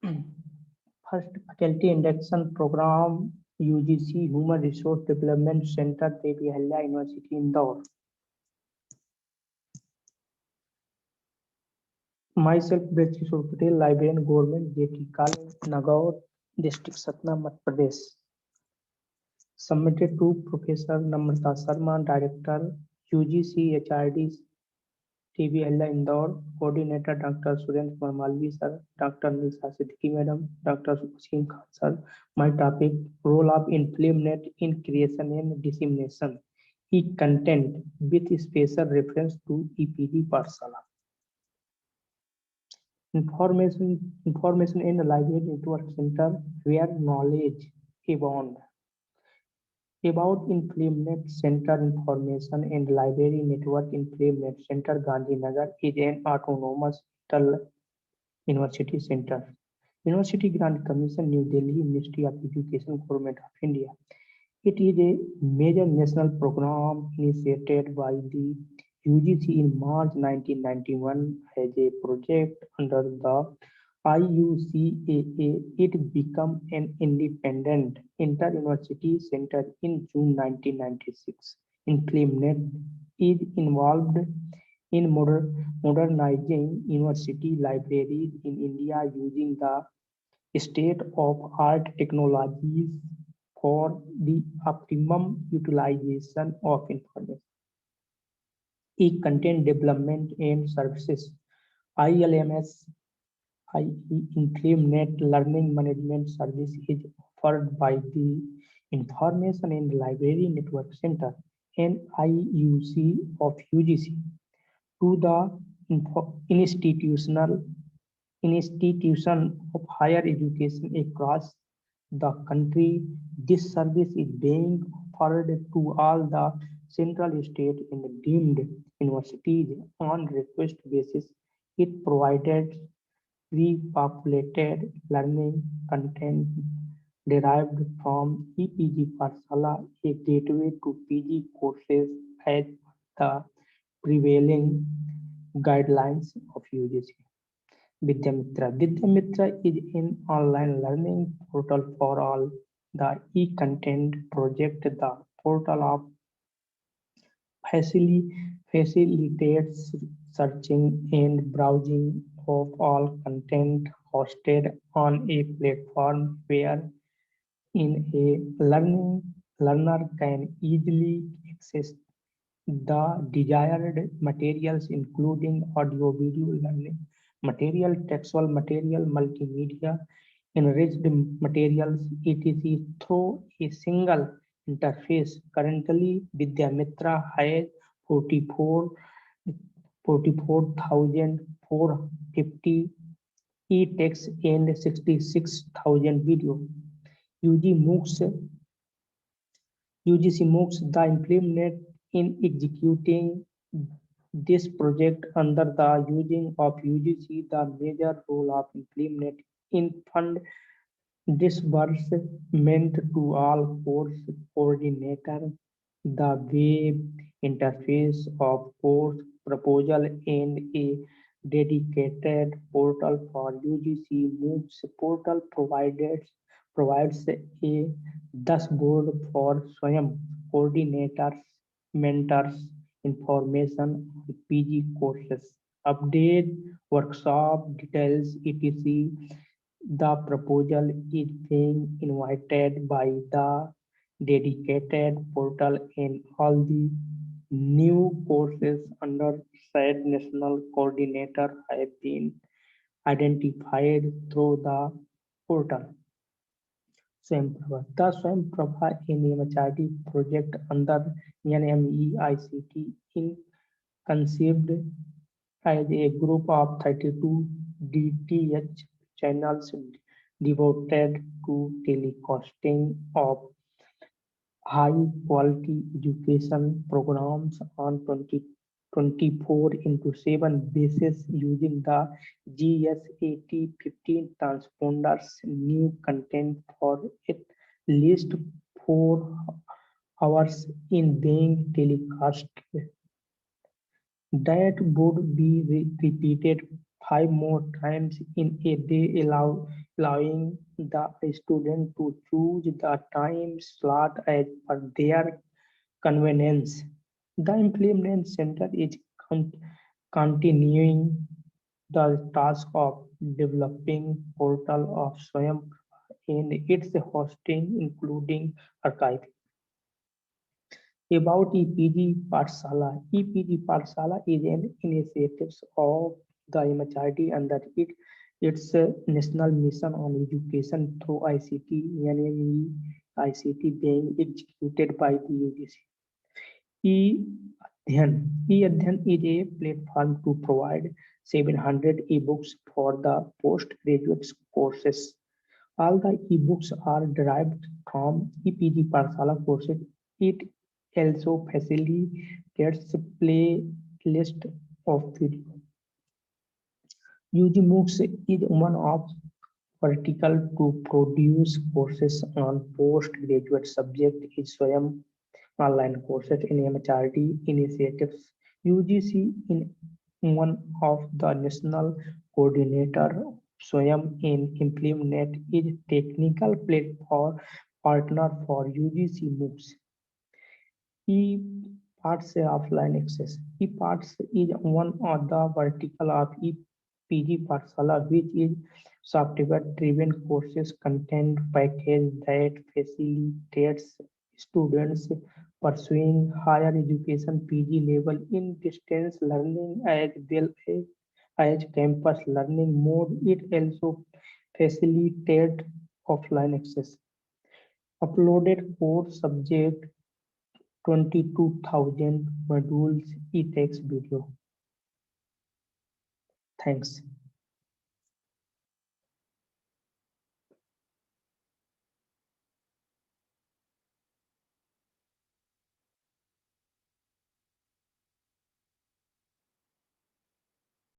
First, Faculty Induction Program, UGC Human Resource Development Center, Devi Ahilya University, Indore. Myself, Brij Kishore Patel, Librarian, Government JT College, Nagaur, District Satna, Madhya Pradesh. Submitted to Professor Namrata Sharma, Director, UGC HRD, TV Ahilya, Indore. Coordinator, Dr. Surendra Kumar Malvi, Sir, Dr. Nisha Siddiqui, Madam, Dr. Wasim Khan, Sir. My topic, role of InflameNet in creation and dissemination. E-content with special reference to EPG Pathshala. Information in the library network center where knowledge abound. About InflameNet Center information and library network. InflameNet Center, Gandhinagar, is an autonomous university center. University Grant Commission, New Delhi, Ministry of Education, Government of India. It is a major national program initiated by the UGC in March 1991 as a project under the IUCAA. It became an independent inter-university center in June 1996. InflameNet is involved in modernizing university libraries in India using the state-of-art technologies for the optimum utilization of information. E-content development and services. ILMS, i.e. InflameNet Learning Management Service, is offered by the Information and Library Network Center and IUC of UGC to the institution of higher education across the country. This service is being offered to all the central, state, and deemed universities on request basis. It provided pre-populated learning content derived from EPG Pathshala, a gateway to PG courses as the prevailing guidelines of UGC. Vidyamitra. Vidyamitra is an online learning portal for all. The e-content project, the portal of facilitates searching and browsing of all content hosted on a platform where in a learner can easily access the desired materials, including audio, video learning material, textual material, multimedia, enriched materials, etc. through a single interface. Currently, Vidyamitra has 44,450 e-text and 66,000 video. UGC MOOCs, the InflameNet in executing this project under the using of UGC. The major role of InflameNet in fund disbursement to all course coordinator, the web interface of course proposal, and a dedicated portal for UGC MOOCs. Portal provides a dashboard for SWAYAM coordinators, mentors, information on PG courses, update, workshop details, etc. The proposal is being invited by the dedicated portal, and all the new courses under said national coordinator have been identified through the portal. Swayamprabha. The Swayamprabha NMHRD project under NMEICT in conceived as a group of 32 DTH channels devoted to telecasting of high quality education programs on 24/7 basis using the GSAT-15 transponders. New content for at least 4 hours in being telecast that would be repeated 5 more times in a day, allowing the student to choose the time slot as per their convenience. The Implement Center is continuing the task of developing portal of Swayam and its hosting, including archiving. About EPG Pathshala. EPG Pathshala is an initiative of the MHRD under its National Mission on Education through ICT, NME ICT being executed by the UGC. E-Adhyan is a platform to provide 700 ebooks for the postgraduate courses. All the ebooks are derived from EPG Pathshala courses. It also facilitates playlist of video. UG MOOCs is one of vertical to produce courses on postgraduate subject is Swayam online courses in MHRD initiatives. UGC in one of the national coordinator Swayam in Implement is technical platform partner for UGC MOOCs. E-Parts offline access. E-Parts is one of the vertical of EPG Pathshala, which is software-driven courses content package that facilitates students pursuing higher education PG level in distance learning as well as campus learning mode. It also facilitates offline access. Uploaded course subject 22,000 modules e-text video. Thanks.